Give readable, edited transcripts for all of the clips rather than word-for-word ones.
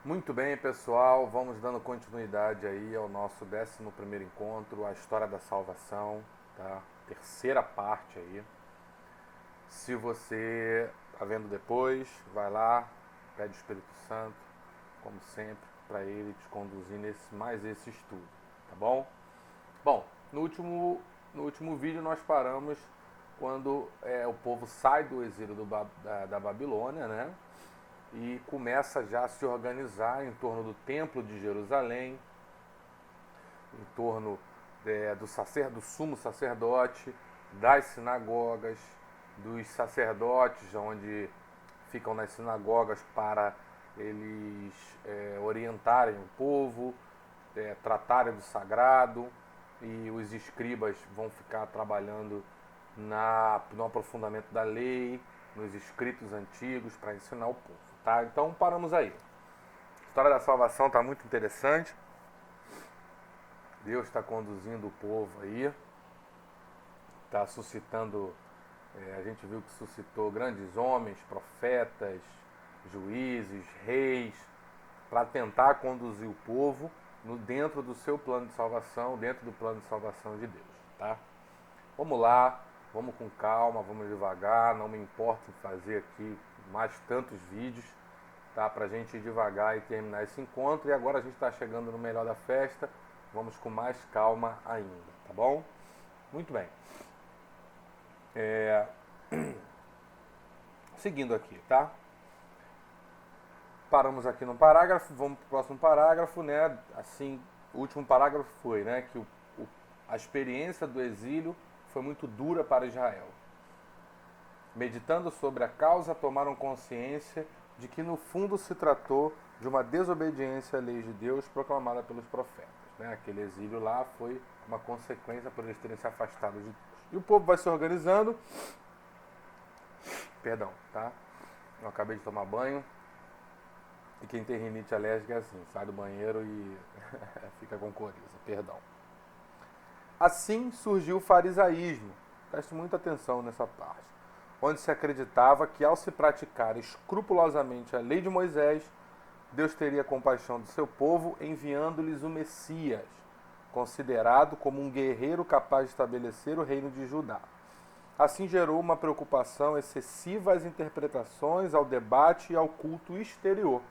Muito bem, pessoal, vamos dando continuidade aí ao nosso 11º encontro, a história da salvação, tá? Terceira parte aí. Se você está vendo depois, vai lá, pede o Espírito Santo, como sempre, para ele te conduzir mais esse estudo, tá bom? Bom, no último vídeo nós paramos quando o povo sai do exílio da Babilônia, né? E começa já a se organizar em torno do Templo de Jerusalém, em torno do sumo sacerdote, das sinagogas, dos sacerdotes, onde ficam nas sinagogas para eles orientarem o povo, tratarem do sagrado, e os escribas vão ficar trabalhando no aprofundamento da lei, nos escritos antigos para ensinar o povo. Tá? Então paramos aí. A história da salvação está muito interessante. Deus está conduzindo o povo aí, está suscitando, a gente viu que suscitou grandes homens, profetas, juízes, reis, para tentar conduzir o povo dentro do seu plano de salvação, dentro do plano de salvação de Deus. Tá? Vamos lá, vamos com calma, vamos devagar, não me importa em fazer aqui mais tantos vídeos, tá? Para a gente ir devagar e terminar esse encontro. E agora a gente está chegando no melhor da festa, vamos com mais calma ainda, tá bom? Muito bem. Seguindo aqui, tá? Paramos aqui no parágrafo, vamos para o próximo parágrafo, né? Assim, o último parágrafo foi, né, que a experiência do exílio foi muito dura para Israel. Meditando sobre a causa, tomaram consciência de que no fundo se tratou de uma desobediência à lei de Deus proclamada pelos profetas. Né? Aquele exílio lá foi uma consequência por eles terem se afastado de Deus. E o povo vai se organizando. Perdão, tá? Eu acabei de tomar banho. E quem tem rinite alérgica é assim, sai do banheiro e fica com coriza. Perdão. Assim surgiu o farisaísmo. Preste muita atenção nessa parte. Onde se acreditava que ao se praticar escrupulosamente a lei de Moisés, Deus teria compaixão do seu povo, enviando-lhes o Messias, considerado como um guerreiro capaz de estabelecer o reino de Judá. Assim gerou uma preocupação excessiva às interpretações, ao debate e ao culto exterior.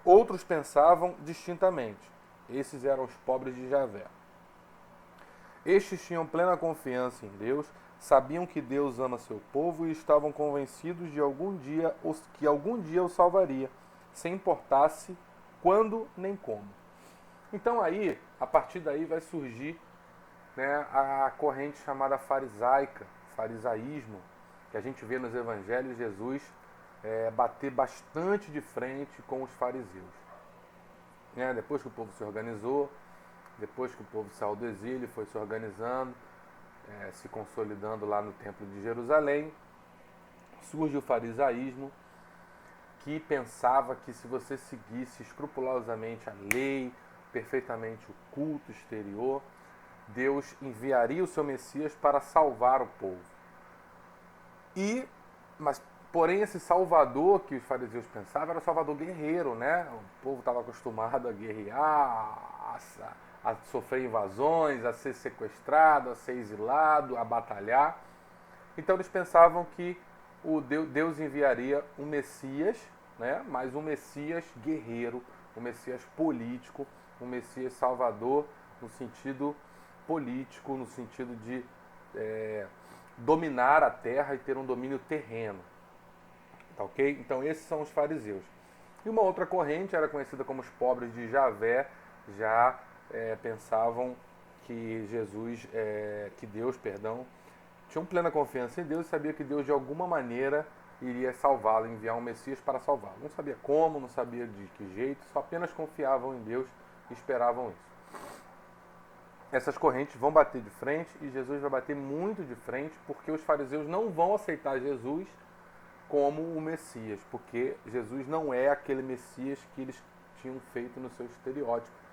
Outros pensavam distintamente. Esses eram os pobres de Javé. Estes tinham plena confiança em Deus, sabiam que Deus ama seu povo e estavam convencidos de que algum dia o salvaria, sem importasse quando nem como. Então aí, a partir daí vai surgir, né, a corrente chamada farisaica, farisaísmo, que a gente vê nos evangelhos Jesus bater bastante de frente com os fariseus. Depois que o povo se organizou, depois que o povo saiu do exílio, foi se organizando, se consolidando lá no Templo de Jerusalém, surge o farisaísmo, que pensava que se você seguisse escrupulosamente a lei, perfeitamente o culto exterior, Deus enviaria o seu Messias para salvar o povo. Porém, esse salvador que os fariseus pensavam era o salvador guerreiro, né? O povo estava acostumado a guerrear, a sofrer invasões, a ser sequestrado, a ser exilado, a batalhar. Então eles pensavam que Deus enviaria um Messias, né? Mas um Messias guerreiro, um Messias político, um Messias salvador no sentido político, no sentido de dominar a terra e ter um domínio terreno. Tá ok? Então esses são os fariseus. E uma outra corrente era conhecida como os pobres de Javé, já pensavam que Deus, tinham plena confiança em Deus e sabia que Deus de alguma maneira iria salvá-lo, enviar um Messias para salvá-lo. Não sabia como, não sabia de que jeito, só apenas confiavam em Deus e esperavam isso. Essas correntes vão bater de frente e Jesus vai bater muito de frente, porque os fariseus não vão aceitar Jesus como o Messias, porque Jesus não é aquele Messias que eles tinham feito no seu estereótipo,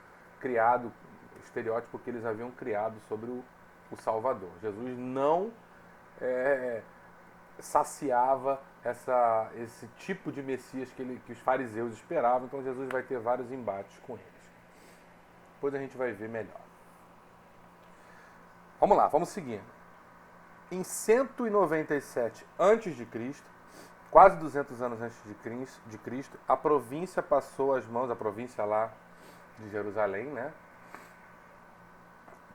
o estereótipo que eles haviam criado sobre o Salvador. Jesus não saciava esse tipo de Messias que os fariseus esperavam. Então Jesus vai ter vários embates com eles. Depois a gente vai ver melhor. Vamos lá, vamos seguindo. Em 197 a.C., quase 200 anos antes de Cristo, a província passou às mãos, a província lá de Jerusalém, né?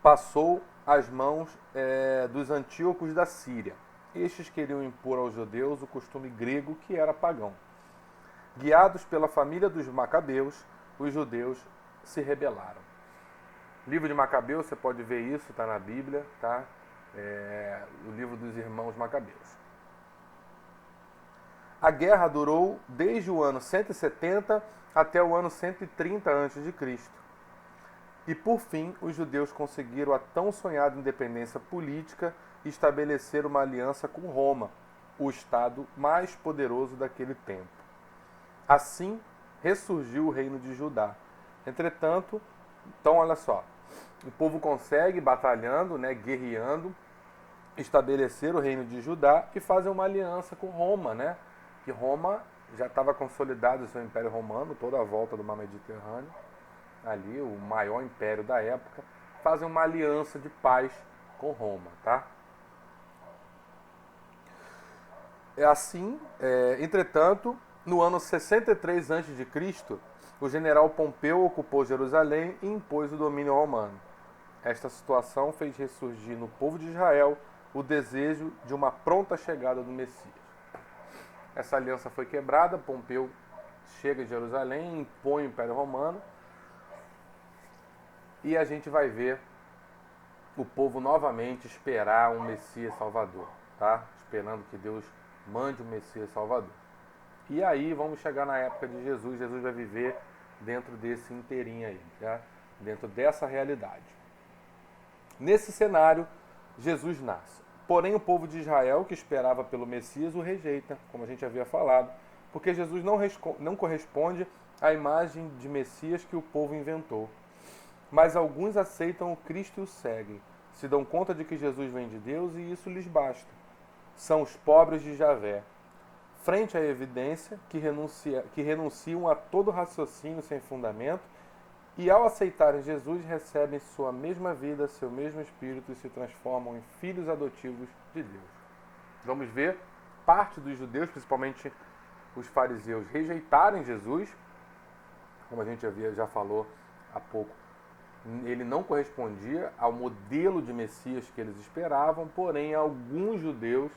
Passou às mãos dos antíocos da Síria. Estes queriam impor aos judeus o costume grego que era pagão. Guiados pela família dos Macabeus, os judeus se rebelaram. Livro de Macabeus, você pode ver isso, está na Bíblia, tá? O livro dos irmãos Macabeus. A guerra durou desde o ano 170 até o ano 130 a.C. E, por fim, os judeus conseguiram a tão sonhada independência política e estabeleceram uma aliança com Roma, o estado mais poderoso daquele tempo. Assim, ressurgiu o reino de Judá. Entretanto, então olha só, o povo consegue, batalhando, né, guerreando, estabelecer o reino de Judá e fazer uma aliança com Roma, né? Que Roma já estava consolidado o seu Império Romano, toda a volta do mar Mediterrâneo, ali o maior império da época, fazem uma aliança de paz com Roma, tá? Assim, entretanto, no ano 63 a.C., o general Pompeu ocupou Jerusalém e impôs o domínio romano. Esta situação fez ressurgir no povo de Israel o desejo de uma pronta chegada do Messias. Essa aliança foi quebrada, Pompeu chega em Jerusalém, impõe o Império Romano, e a gente vai ver o povo novamente esperar um Messias Salvador, tá? Esperando que Deus mande um Messias Salvador. E aí vamos chegar na época de Jesus. Jesus vai viver dentro desse inteirinho aí, tá? Dentro dessa realidade. Nesse cenário, Jesus nasce. Porém, o povo de Israel, que esperava pelo Messias, o rejeita, como a gente havia falado, porque Jesus não corresponde à imagem de Messias que o povo inventou. Mas alguns aceitam o Cristo e o seguem, se dão conta de que Jesus vem de Deus e isso lhes basta. São os pobres de Javé. Frente à evidência, que renunciam a todo raciocínio sem fundamento, e ao aceitarem Jesus, recebem sua mesma vida, seu mesmo espírito e se transformam em filhos adotivos de Deus. Vamos ver parte dos judeus, principalmente os fariseus, rejeitarem Jesus, como a gente já falou há pouco. Ele não correspondia ao modelo de Messias que eles esperavam, porém alguns judeus,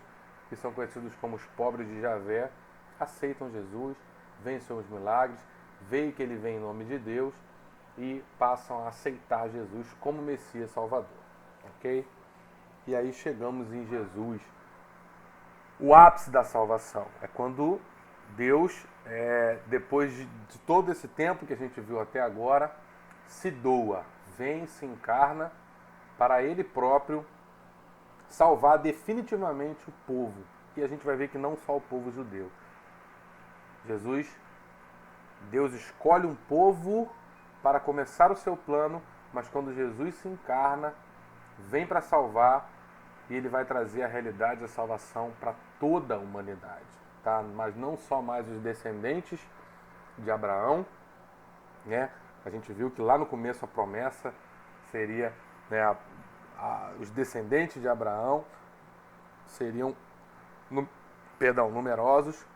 que são conhecidos como os pobres de Javé, aceitam Jesus, veem seus milagres, veem que ele vem em nome de Deus e passam a aceitar Jesus como Messias Salvador. Ok? E aí chegamos em Jesus. O ápice da salvação é quando Deus, depois de todo esse tempo que a gente viu até agora, se doa, vem, se encarna para Ele próprio salvar definitivamente o povo. E a gente vai ver que não só o povo judeu. Deus escolhe um povo para começar o seu plano, mas quando Jesus se encarna, vem para salvar e Ele vai trazer a realidade da salvação para toda a humanidade. Tá? Mas não só mais os descendentes de Abraão, né? A gente viu que lá no começo a promessa seria, né, os descendentes de Abraão seriam numerosos,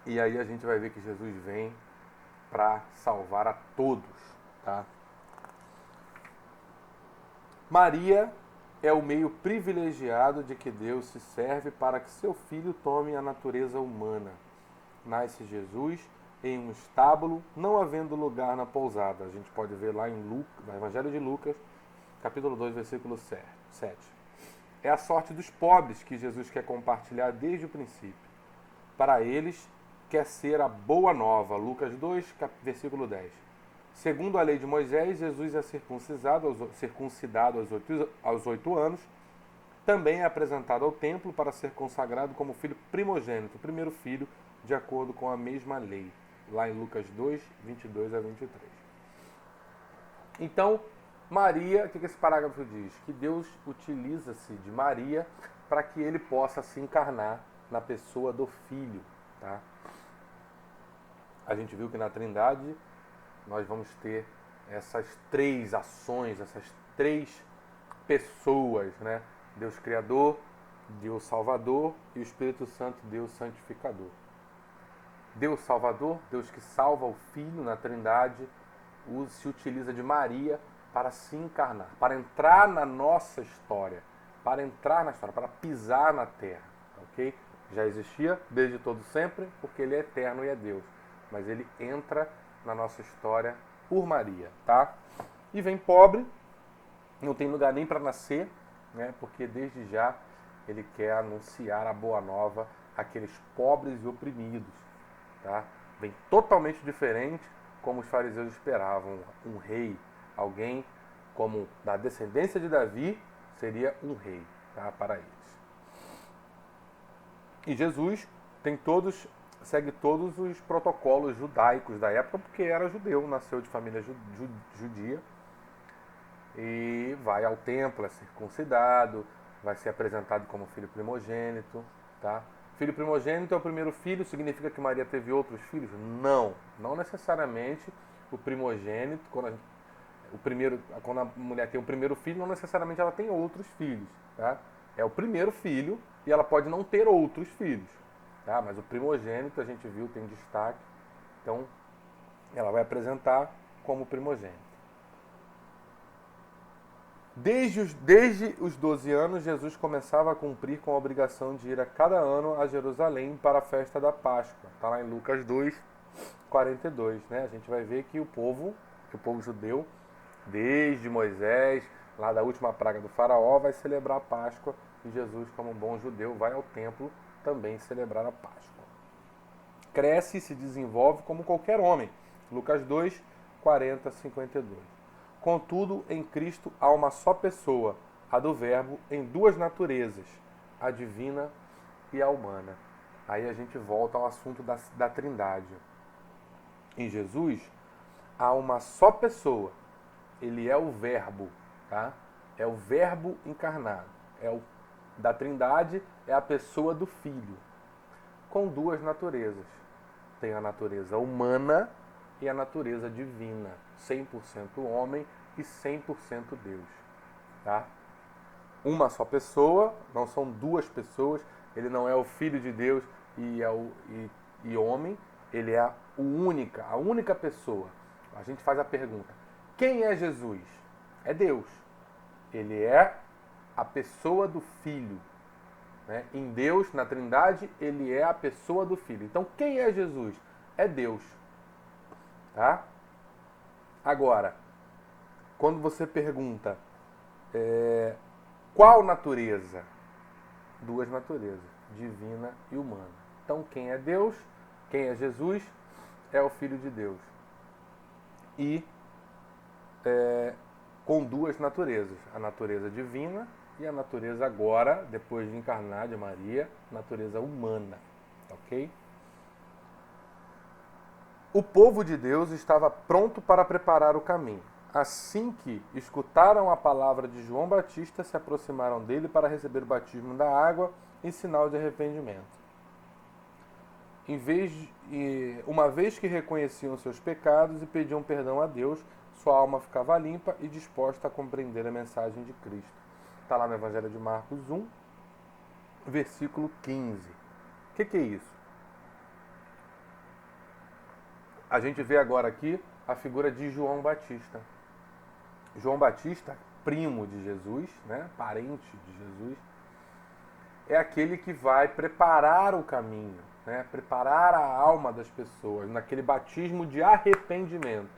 e aí a gente vai ver que Jesus vem para salvar a todos. Tá? Maria é o meio privilegiado de que Deus se serve para que seu filho tome a natureza humana. Nasce Jesus em um estábulo, não havendo lugar na pousada. A gente pode ver lá no Evangelho de Lucas, capítulo 2, versículo 7. É a sorte dos pobres que Jesus quer compartilhar desde o princípio. Para eles, quer ser a boa nova. Lucas 2, versículo 10. Segundo a lei de Moisés, Jesus é circuncidado aos 8 anos. Também é apresentado ao templo para ser consagrado como filho primogênito, o primeiro filho, de acordo com a mesma lei. Lá em Lucas 2, 22 a 23. Então, Maria, o que esse parágrafo diz? Que Deus utiliza-se de Maria para que ele possa se encarnar na pessoa do Filho. Tá? A gente viu que na Trindade nós vamos ter essas três ações, essas três pessoas, né? Deus Criador, Deus Salvador e o Espírito Santo, Deus Santificador. Deus Salvador, Deus que salva o Filho na Trindade, se utiliza de Maria para se encarnar, para entrar na nossa história, para entrar na história, para pisar na terra, ok? Já existia desde todo sempre, porque ele é eterno e é Deus, mas ele entra na nossa história por Maria, tá? E vem pobre, não tem lugar nem para nascer, né? Porque desde já ele quer anunciar a boa nova àqueles pobres e oprimidos, tá? Vem totalmente diferente como os fariseus esperavam, um rei, alguém como da descendência de Davi, seria um rei, tá? Para eles. E Jesus segue todos os protocolos judaicos da época, porque era judeu, nasceu de família judia, e vai ao templo, é circuncidado, vai ser apresentado como filho primogênito, tá? Filho primogênito é o primeiro filho, significa que Maria teve outros filhos? Não necessariamente o primogênito, quando a mulher tem o primeiro filho, não necessariamente ela tem outros filhos, tá? É o primeiro filho e ela pode não ter outros filhos, tá? Mas o primogênito, a gente viu, tem destaque, então ela vai apresentar como primogênito. Desde os 12 anos, Jesus começava a cumprir com a obrigação de ir a cada ano a Jerusalém para a festa da Páscoa. Está lá em Lucas 2, 42. Né? A gente vai ver que o povo judeu, desde Moisés, lá da última praga do faraó, vai celebrar a Páscoa. E Jesus, como bom judeu, vai ao templo também celebrar a Páscoa. Cresce e se desenvolve como qualquer homem. Lucas 2, 40, 52. Contudo, em Cristo há uma só pessoa, a do Verbo, em duas naturezas, a divina e a humana. Aí a gente volta ao assunto da Trindade. Em Jesus, há uma só pessoa. Ele é o Verbo, tá? É o Verbo encarnado. Da Trindade é a pessoa do Filho, com duas naturezas. Tem a natureza humana e a natureza divina, 100% homem e 100% Deus, tá? Uma só pessoa, não são duas pessoas, ele não é o Filho de Deus e homem, ele é a única pessoa. A gente faz a pergunta, quem é Jesus? É Deus. Ele é a pessoa do Filho, né? Em Deus, na Trindade, ele é a pessoa do Filho. Então, quem é Jesus? É Deus. Tá? Agora, quando você pergunta qual natureza? Duas naturezas, divina e humana. Então, quem é Deus? Quem é Jesus? É o Filho de Deus. E com duas naturezas, a natureza divina e a natureza agora, depois de encarnar de Maria, natureza humana. Ok? O povo de Deus estava pronto para preparar o caminho. Assim que escutaram a palavra de João Batista, se aproximaram dele para receber o batismo da água em sinal de arrependimento. Uma vez que reconheciam seus pecados e pediam perdão a Deus, sua alma ficava limpa e disposta a compreender a mensagem de Cristo. Está lá no Evangelho de Marcos 1, versículo 15. O que é isso? A gente vê agora aqui a figura de João Batista. João Batista, primo de Jesus, né, parente de Jesus, é aquele que vai preparar o caminho, né, preparar a alma das pessoas naquele batismo de arrependimento,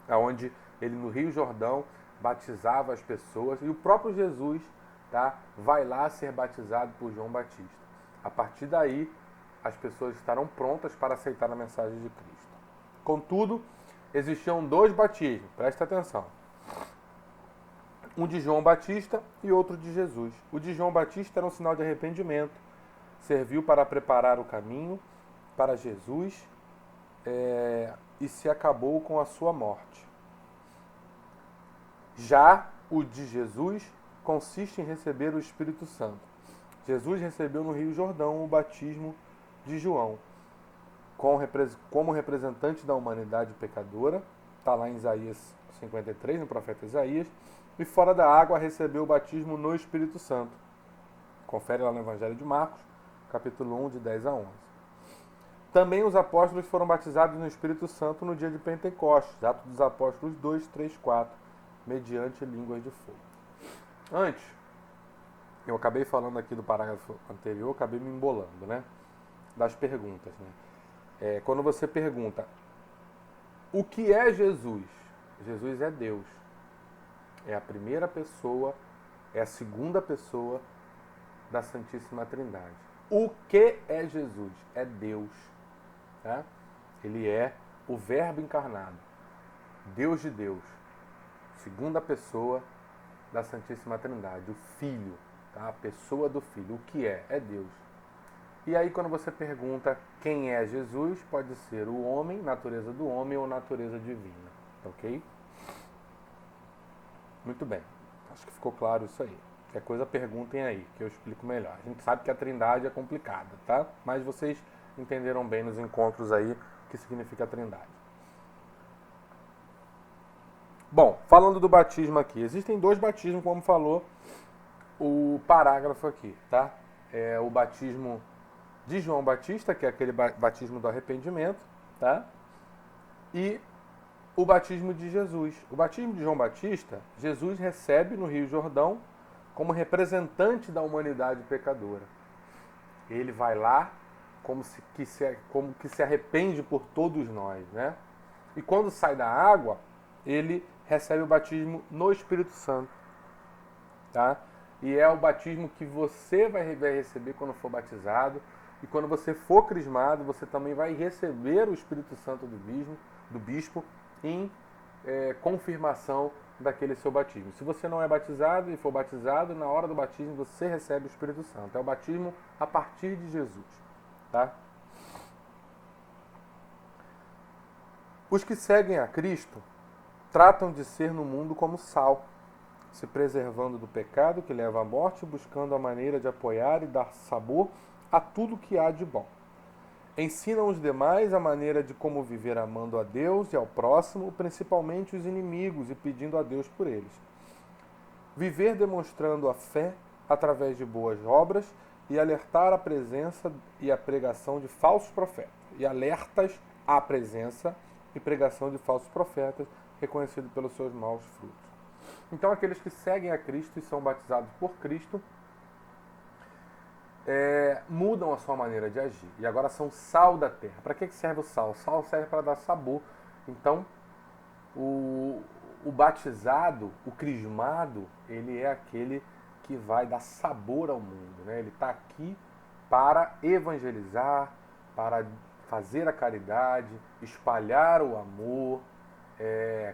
onde ele no Rio Jordão batizava as pessoas e o próprio Jesus, tá, vai lá ser batizado por João Batista. A partir daí, as pessoas estarão prontas para aceitar a mensagem de Cristo. Contudo, existiam dois batismos, presta atenção. Um de João Batista e outro de Jesus. O de João Batista era um sinal de arrependimento, serviu para preparar o caminho para Jesus e se acabou com a sua morte. Já o de Jesus consiste em receber o Espírito Santo. Jesus recebeu no Rio Jordão o batismo de João, como representante da humanidade pecadora, está lá em Isaías 53, no profeta Isaías, e fora da água recebeu o batismo no Espírito Santo. Confere lá no Evangelho de Marcos, capítulo 1, de 10 a 11. Também os apóstolos foram batizados no Espírito Santo no dia de Pentecostes, Atos dos Apóstolos 2, 3, 4, mediante línguas de fogo. Antes, eu acabei falando aqui do parágrafo anterior, acabei me embolando, né? Das perguntas, né? Quando você pergunta, o que é Jesus? Jesus é Deus. É a primeira pessoa, é a segunda pessoa da Santíssima Trindade. O que é Jesus? É Deus. Tá? Ele é o Verbo encarnado, Deus de Deus, segunda pessoa da Santíssima Trindade, o Filho, tá? A pessoa do Filho. O que é? É Deus. E aí quando você pergunta quem é Jesus, pode ser o homem, natureza do homem ou natureza divina. Ok? Muito bem. Acho que ficou claro isso aí. Qualquer coisa perguntem aí, que eu explico melhor. A gente sabe que a Trindade é complicada, tá? Mas vocês entenderam bem nos encontros aí o que significa a Trindade. Bom, falando do batismo aqui, existem dois batismos, como falou o parágrafo aqui, tá? É o batismo de João Batista, que é aquele batismo do arrependimento, tá? E o batismo de Jesus. O batismo de João Batista, Jesus recebe no Rio Jordão como representante da humanidade pecadora. Ele vai lá como que se arrepende por todos nós, né? E quando sai da água, ele recebe o batismo no Espírito Santo, tá? E é o batismo que você vai receber quando for batizado. E quando você for crismado, você também vai receber o Espírito Santo do bispo em confirmação daquele seu batismo. Se você não é batizado e for batizado, na hora do batismo você recebe o Espírito Santo. É o batismo a partir de Jesus. Tá? Os que seguem a Cristo tratam de ser no mundo como sal, se preservando do pecado que leva à morte, buscando a maneira de apoiar e dar sabor a tudo que há de bom. Ensinam os demais a maneira de como viver amando a Deus e ao próximo, principalmente os inimigos, e pedindo a Deus por eles. Viver demonstrando a fé através de boas obras e alertar a presença e a pregação de falsos profetas. E alertas à presença e pregação de falsos profetas, reconhecido pelos seus maus frutos. Então, aqueles que seguem a Cristo e são batizados por Cristo mudam a sua maneira de agir. E agora são sal da terra. Para que serve o sal? O sal serve para dar sabor. Então, o batizado, o crismado, ele é aquele que vai dar sabor ao mundo, né? Ele está aqui para evangelizar, para fazer a caridade, espalhar o amor,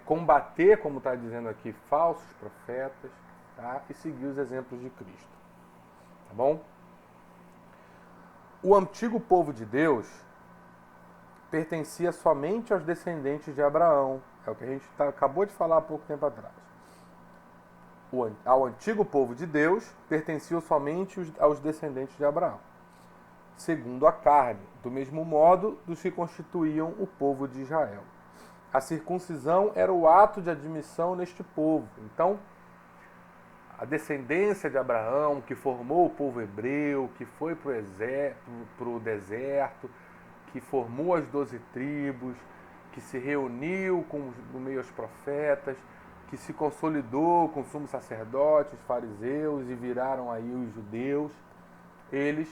combater, como está dizendo aqui, falsos profetas, tá? E seguir os exemplos de Cristo. Tá bom? O antigo povo de Deus pertencia somente aos descendentes de Abraão. É o que a gente acabou de falar há pouco tempo atrás. Ao antigo povo de Deus pertenciam somente aos descendentes de Abraão, segundo a carne, do mesmo modo dos que constituíam o povo de Israel. A circuncisão era o ato de admissão neste povo. Então, a descendência de Abraão, que formou o povo hebreu, que foi para o deserto, que formou as 12 tribos, que se reuniu no meio aos profetas, que se consolidou com os sumos sacerdotes, os fariseus e viraram aí os judeus, eles,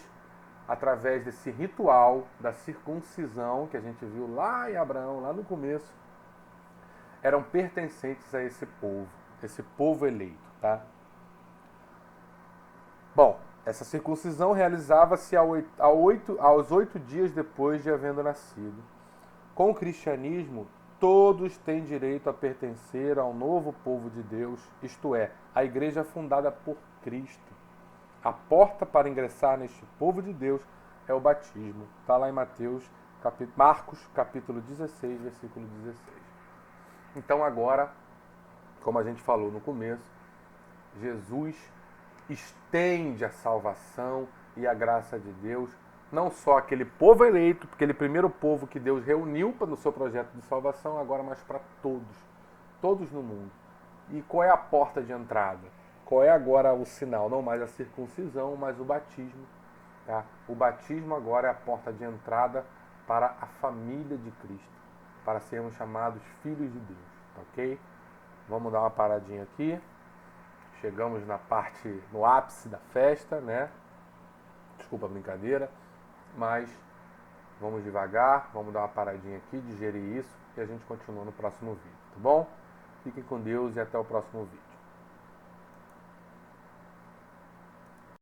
através desse ritual da circuncisão, que a gente viu lá em Abraão, lá no começo, eram pertencentes a esse povo eleito, tá? Bom, essa circuncisão realizava-se aos 8 dias depois de havendo nascido. Com o cristianismo, todos têm direito a pertencer ao novo povo de Deus, isto é, a igreja fundada por Cristo. A porta para ingressar neste povo de Deus é o batismo. Está lá em Marcos, capítulo 16, versículo 16. Então agora, como a gente falou no começo, Jesus estende a salvação e a graça de Deus, não só aquele povo eleito, aquele primeiro povo que Deus reuniu para no seu projeto de salvação, agora mas para todos no mundo. E qual é a porta de entrada? Qual é agora o sinal? Não mais a circuncisão, mas o batismo. Tá? O batismo agora é a porta de entrada para a família de Cristo, para sermos chamados filhos de Deus. Tá, ok? Vamos dar uma paradinha aqui. Chegamos no ápice da festa, né? Desculpa a brincadeira, mas vamos devagar, vamos dar uma paradinha aqui, digerir isso e a gente continua no próximo vídeo, tá bom? Fiquem com Deus e até o próximo vídeo.